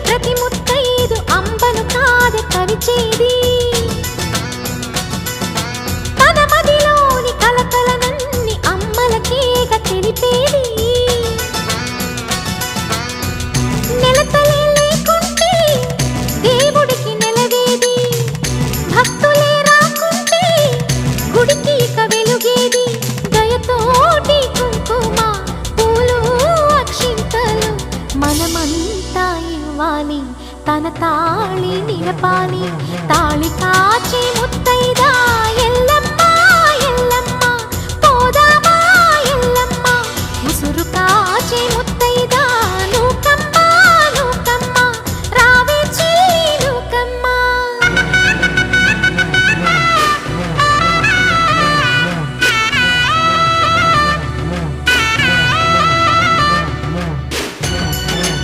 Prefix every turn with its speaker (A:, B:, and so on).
A: ప్రతి ముత్తైదు అంబను కాదే కవిచేది తన మదిలోని కలకలనన్ని అమ్మలకేగ తెలిపేది నెలతలే లేకుంటే దేవుడికి నెలవేది భక్తులే రాకుంటే గుడికి ఇక వెలుగేది దయతోటి కుంకుమ పూలు అక్షింతలు మనమంతా ఇవ్వాలి తన తాళి నిలపాలి తాళి కాచి ముత్తైదా ఎల్ల